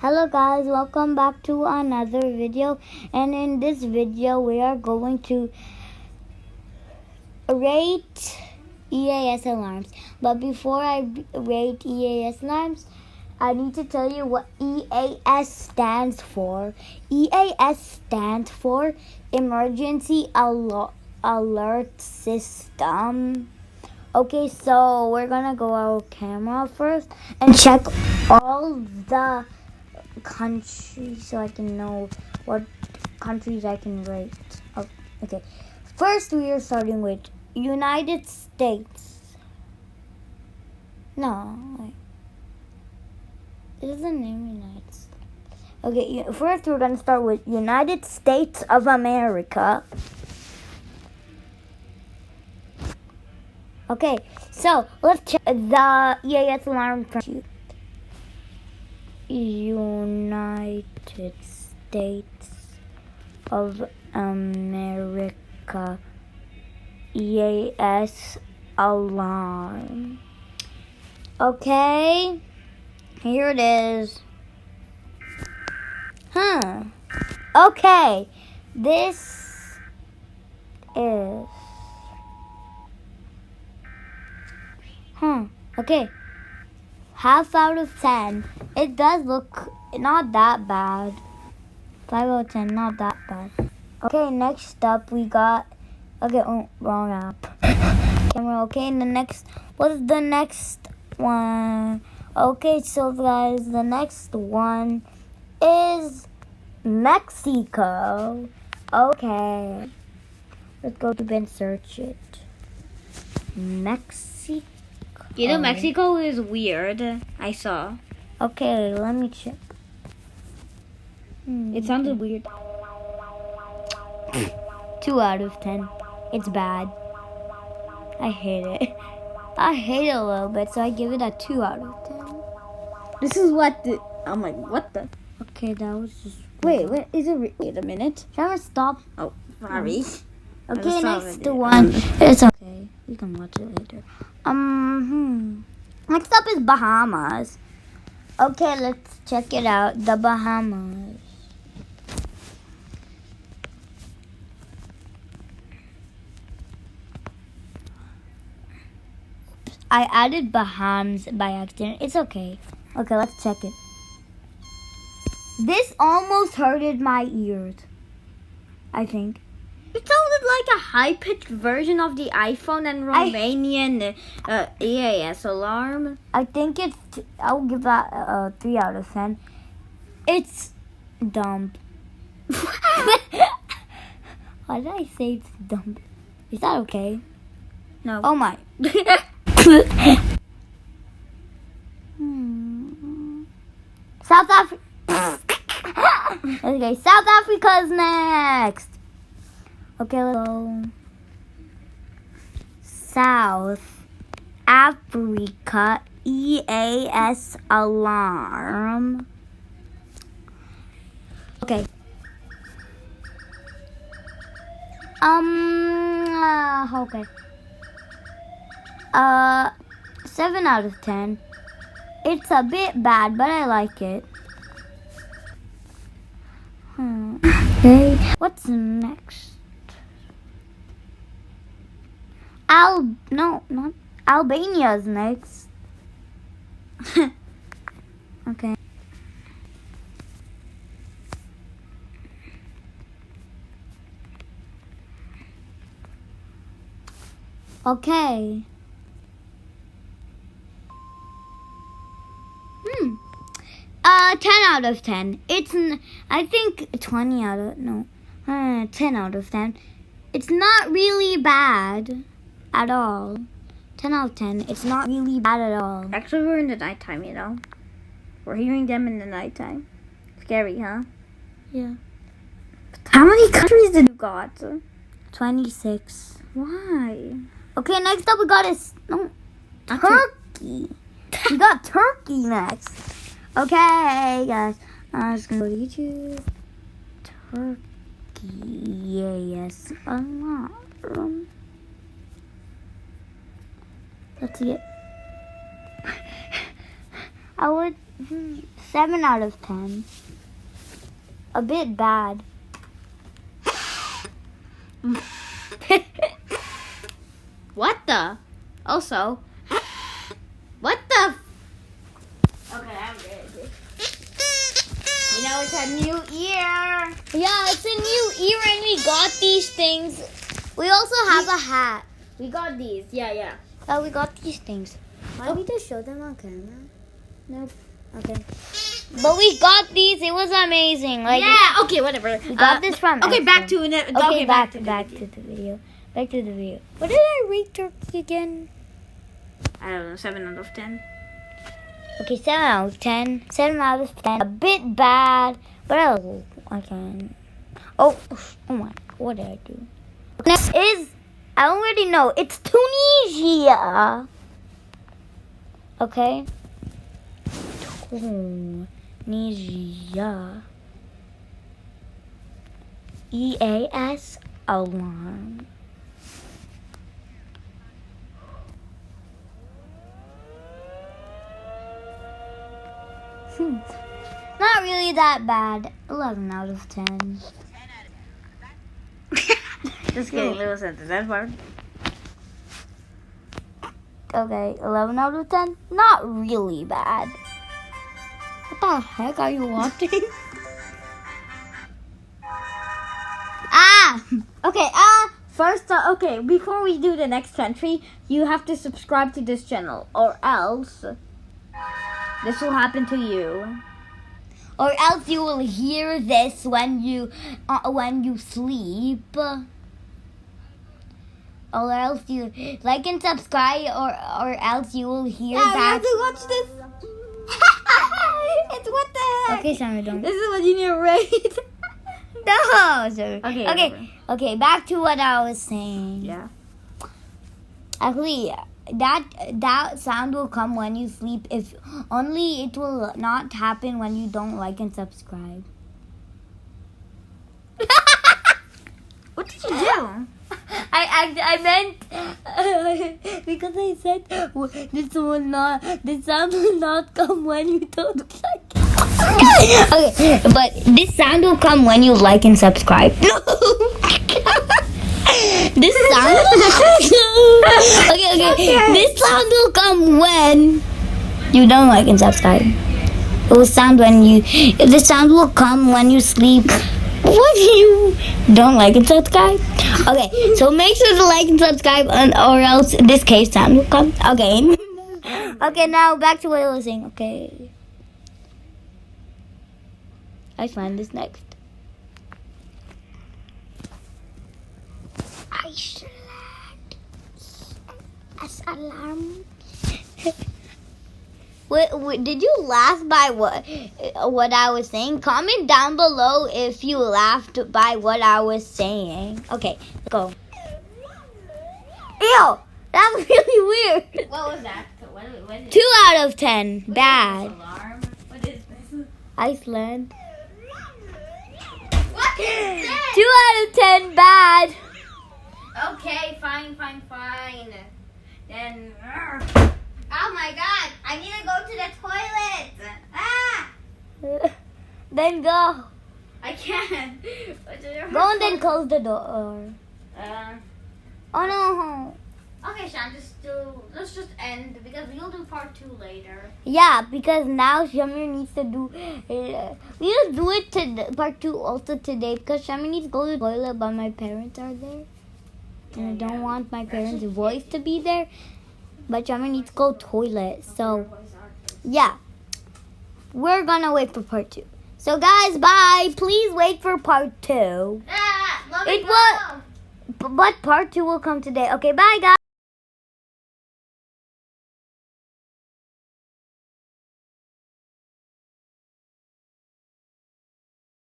Hello guys, welcome back to another video, and in this video we are going to rate EAS alarms. But before I rate EAS alarms, I need to tell you what EAS stands for. EAS stands for Emergency Alert System. Okay, so we're gonna go our camera first and check all the countries so I can know what countries I can rate. Oh, okay, first we are starting with United States. No, wait. It doesn't name United States. Okay, first we're gonna start with United States of America. Okay, so let's check the EAS alarm from United States of America EAS alarm. Okay, here it is. Okay, this is okay, half out of 10. It does look not that bad. 5 out of 10, not that bad. Okay, next up we got, wrong app. Camera. Okay, and what's the next one? Okay, so guys, the next one is Mexico. Okay, let's go to and search it. Mexico. You know, Mexico is weird. I saw. Okay, let me check. It sounded weird. 2 out of 10. It's bad. I hate it. I hate it a little bit, so I give it a 2 out of 10. This is what I'm like, what the? Okay, that was just... Wait, is it? Wait a minute. Shall I stop? Oh, sorry. Okay, next one. It's okay. We can watch it later. Next up is Bahamas. Okay, let's check it out. The Bahamas. I added Bahamas by accident. It's okay. Okay, let's check it. This almost hurted my ears, I think. It sounded like a high-pitched version of the iPhone and Romanian EAS alarm. I think I'll give that a 3 out of 10. It's dumb. Why did I say it's dumb? Is that okay? No. Oh my. South Africa. Okay, South Africa's next. Okay, let's go. South Africa EAS alarm. Okay. Okay. 7 out of 10. It's a bit bad, but I like it. Okay. What's next? Not Albania's next. Okay. Okay. 10 out of 10. I think 20 out of, 10 out of 10. It's not really bad at all. 10 out of 10. It's not really bad at all. Actually, we're in the nighttime, you know. We're hearing them in the nighttime. Scary, huh? Yeah. How many countries did you got? 26. Why? Okay, next up we got Turkey. We got Turkey next. Okay, guys. I'm just gonna go to YouTube. Turkey. Yes. Alarm. Let's see it. I would 7 out of 10. A bit bad. What the? Also, what the? Okay, I'm ready. You know, it's a new year. Yeah, it's a new year and we got these things. We also have a hat. We got these. Yeah. Oh, we got these things. Want me to show them on camera? Nope. Okay. But we got these. It was amazing. Like, yeah. Okay. Whatever. we got this from. Okay, Expo. back to it. Okay, back to the video. Back to the video. What did I rate turkey again? I don't know. 7 out of 10. Okay, 7 out of 10. 7 out of 10. A bit bad, but I can. Oh my! What did I do? Next is, I already know. It's Tunisia. Okay. Tunisia. EAS alarm. Not really that bad. 11 out of 10. Just kidding. Listen to that part. Okay, 11 out of 10. Not really bad. What the heck are you watching? Okay. First, okay. Before we do the next country, you have to subscribe to this channel, or else this will happen to you. Or else you will hear this when you sleep. Or else you like and subscribe, or else you will hear Yeah, that. we have to watch this. It's what the heck? Okay, Sammy, don't. This is what you need to rate. No, sorry. Okay. Back to what I was saying. Yeah. Actually, that sound will come when you sleep. If only it will not happen when you don't like and subscribe. What did you do? I meant because I said this sound will not come when you don't like it. Okay, but this sound will come when you like and subscribe. No. This sound okay. This sound will come when you don't like and subscribe. It will sound when you. The sound will come when you sleep. What you don't like and subscribe? Okay, so make sure to like and subscribe, or else this cave sound will come. Okay. Okay, now back to what I was saying. Okay. Iceland is next. Iceland. As alarm. Wait, did you laugh by what I was saying? Comment down below if you laughed by what I was saying. Okay, let's go. Ew! That was really weird. What was that? What is 2 out of 10. Bad. alarm? What is this? Iceland. What is this? 2 out of 10. Bad. Okay, fine. Then. Oh my god! I need to go to the toilet! Ah! Then go. I can't. Go and then close the door. Oh no. Okay, Sean, let's just end because we'll do part 2 later. Yeah, because now Shamir needs to do. We'll do it to part 2 also today because Shamir needs to go to the toilet, but my parents are there, and I don't want my parents' voice to be there. But Shamir needs to go toilet, so yeah, we're gonna wait for part 2. So guys, bye. Please wait for part 2. Ah, It will, but part 2 will come today. Okay, bye guys.